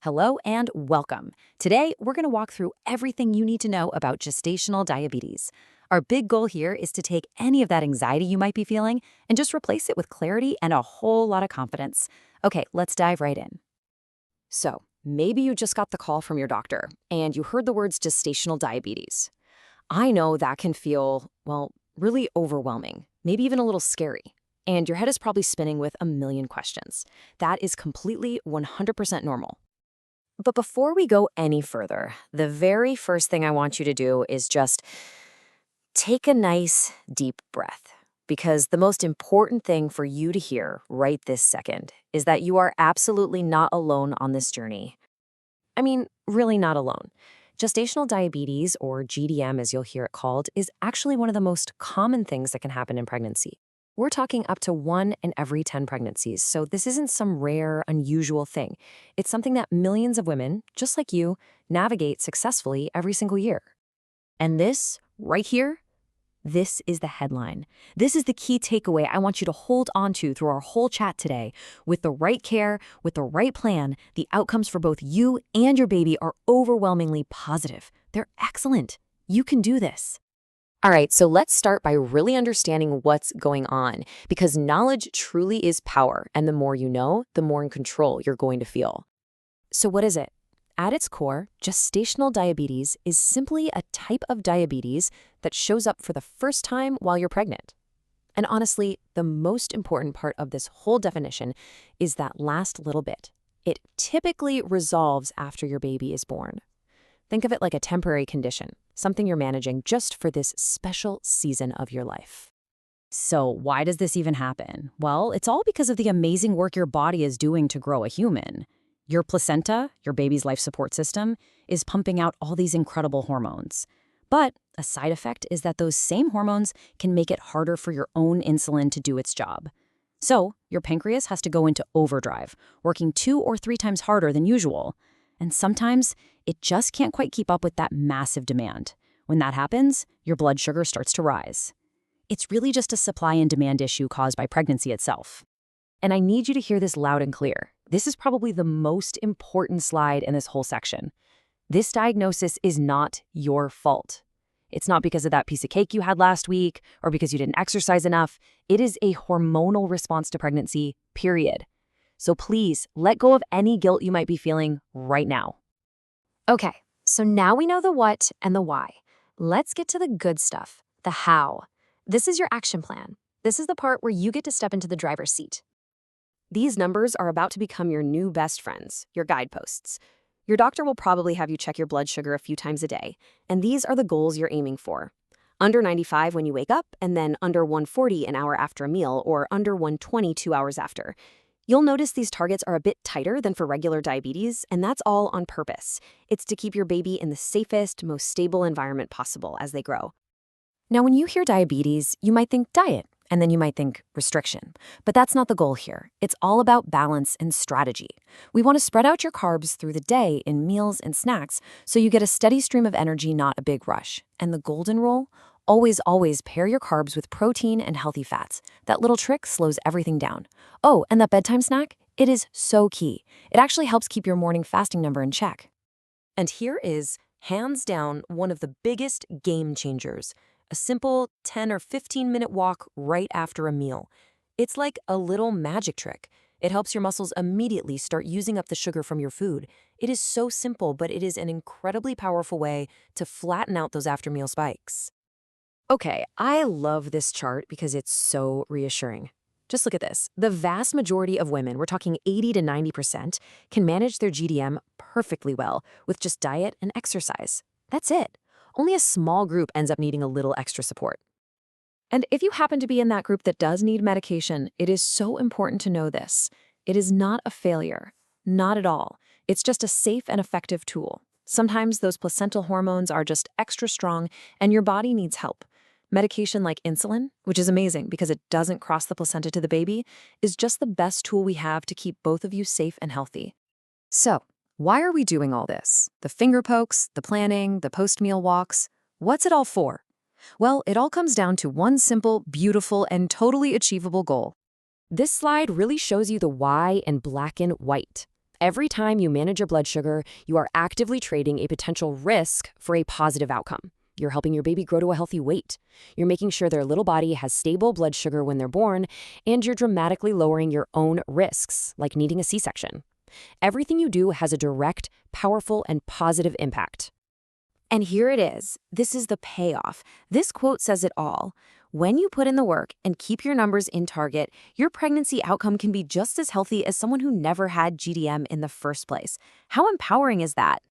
Hello and welcome. Today, we're going to walk through everything you need to know about gestational diabetes. Our big goal here is to take any of that anxiety you might be feeling and just replace it with clarity and a whole lot of confidence. Okay, let's dive right in. So, maybe you just got the call from your doctor and you heard the words gestational diabetes. I know that can feel, well, really overwhelming, maybe even a little scary. And your head is probably spinning with a million questions. That is completely 100% normal. But before we go any further, the very first thing I want you to do is just take a nice deep breath. Because the most important thing for you to hear right this second is that you are absolutely not alone on this journey. I mean, really not alone. Gestational diabetes, or GDM as you'll hear it called, is actually one of the most common things that can happen in pregnancy. We're talking up to 1 in every 10 pregnancies, so this isn't some rare, unusual thing. It's something that millions of women, just like you, navigate successfully every single year. And this, right here, this is the headline. This is the key takeaway I want you to hold on to through our whole chat today. With the right care, with the right plan, the outcomes for both you and your baby are overwhelmingly positive. They're excellent. You can do this. All right, so let's start by really understanding what's going on, because knowledge truly is power, and the more you know, the more in control you're going to feel. So what is it? At its core, gestational diabetes is simply a type of diabetes that shows up for the first time while you're pregnant. And honestly, the most important part of this whole definition is that last little bit. It typically resolves after your baby is born. Think of it like a temporary condition, something you're managing just for this special season of your life. So why does this even happen? Well, it's all because of the amazing work your body is doing to grow a human. Your placenta, your baby's life support system, is pumping out all these incredible hormones. But a side effect is that those same hormones can make it harder for your own insulin to do its job. So your pancreas has to go into overdrive, working 2 or 3 times harder than usual. And sometimes it just can't quite keep up with that massive demand. When that happens, your blood sugar starts to rise. It's really just a supply and demand issue caused by pregnancy itself. And I need you to hear this loud and clear. This is probably the most important slide in this whole section. This diagnosis is not your fault. It's not because of that piece of cake you had last week or because you didn't exercise enough. It is a hormonal response to pregnancy, period. So please, let go of any guilt you might be feeling right now. Okay, so now we know the what and the why. Let's get to the good stuff, the how. This is your action plan. This is the part where you get to step into the driver's seat. These numbers are about to become your new best friends, your guideposts. Your doctor will probably have you check your blood sugar a few times a day, and these are the goals you're aiming for. Under 95 when you wake up, and then under 140 an hour after a meal, or under 120 2 hours after. You'll notice these targets are a bit tighter than for regular diabetes, and that's all on purpose. It's to keep your baby in the safest, most stable environment possible as they grow. Now, when you hear diabetes, you might think diet, and then you might think restriction. But that's not the goal here. It's all about balance and strategy. We want to spread out your carbs through the day in meals and snacks so you get a steady stream of energy, not a big rush. And the golden rule? Always pair your carbs with protein and healthy fats. That little trick slows everything down. Oh, and that bedtime snack? It is so key. It actually helps keep your morning fasting number in check. And here is, hands down, one of the biggest game changers. A simple 10 or 15-minute walk right after a meal. It's like a little magic trick. It helps your muscles immediately start using up the sugar from your food. It is so simple, but it is an incredibly powerful way to flatten out those after-meal spikes. Okay, I love this chart because it's so reassuring. Just look at this. The vast majority of women, we're talking 80 to 90%, can manage their GDM perfectly well with just diet and exercise. That's it. Only a small group ends up needing a little extra support. And if you happen to be in that group that does need medication, it is so important to know this. It is not a failure. Not at all. It's just a safe and effective tool. Sometimes those placental hormones are just extra strong and your body needs help. Medication like insulin, which is amazing because it doesn't cross the placenta to the baby, is just the best tool we have to keep both of you safe and healthy. So, why are we doing all this? The finger pokes, the planning, the post-meal walks. What's it all for? Well, it all comes down to one simple, beautiful, and totally achievable goal. This slide really shows you the why in black and white. Every time you manage your blood sugar, you are actively trading a potential risk for a positive outcome. You're helping your baby grow to a healthy weight. You're making sure their little body has stable blood sugar when they're born, and you're dramatically lowering your own risks, like needing a C-section. Everything you do has a direct, powerful, and positive impact. And here it is. This is the payoff. This quote says it all. When you put in the work and keep your numbers in target, your pregnancy outcome can be just as healthy as someone who never had GDM in the first place. How empowering is that?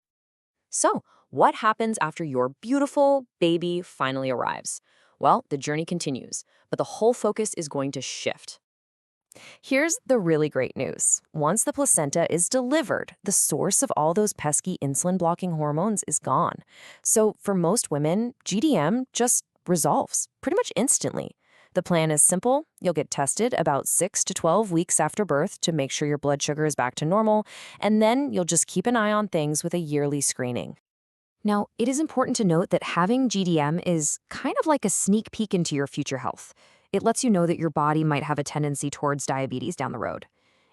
So, what happens after your beautiful baby finally arrives? Well, the journey continues, but the whole focus is going to shift. Here's the really great news. Once the placenta is delivered, the source of all those pesky insulin-blocking hormones is gone. So for most women, GDM just resolves pretty much instantly. The plan is simple. You'll get tested about 6 to 12 weeks after birth to make sure your blood sugar is back to normal, and then you'll just keep an eye on things with a yearly screening. Now, it is important to note that having GDM is kind of like a sneak peek into your future health. It lets you know that your body might have a tendency towards diabetes down the road.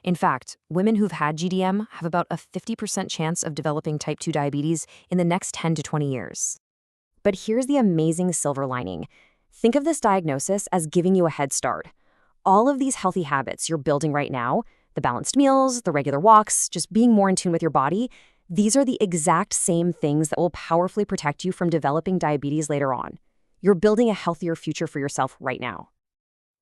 In fact, women who've had GDM have about a 50% chance of developing type 2 diabetes in the next 10 to 20 years. But here's the amazing silver lining. Think of this diagnosis as giving you a head start. All of these healthy habits you're building right now, the balanced meals, the regular walks, just being more in tune with your body, these are the exact same things that will powerfully protect you from developing diabetes later on. You're building a healthier future for yourself right now.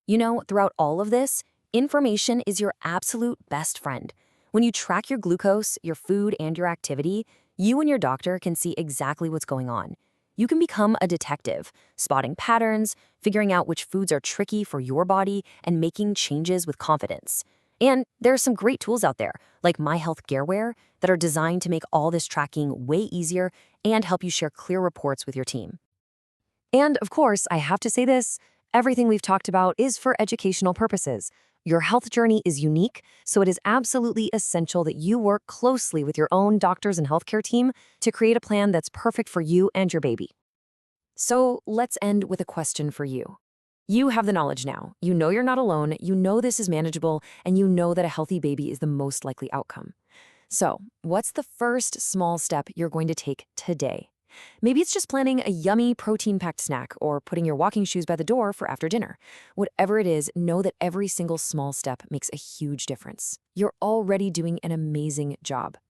You know, throughout all of this, information is your absolute best friend. When you track your glucose, your food, and your activity, you and your doctor can see exactly what's going on. You can become a detective, spotting patterns, figuring out which foods are tricky for your body, and making changes with confidence. And there are some great tools out there, like My Health Gheware, that are designed to make all this tracking way easier and help you share clear reports with your team. And of course, I have to say this, everything we've talked about is for educational purposes. Your health journey is unique, so it is absolutely essential that you work closely with your own doctors and healthcare team to create a plan that's perfect for you and your baby. So let's end with a question for you. You have the knowledge now. You know you're not alone, you know this is manageable, and you know that a healthy baby is the most likely outcome. So, what's the first small step you're going to take today? Maybe it's just planning a yummy protein-packed snack or putting your walking shoes by the door for after dinner. Whatever it is, know that every single small step makes a huge difference. You're already doing an amazing job.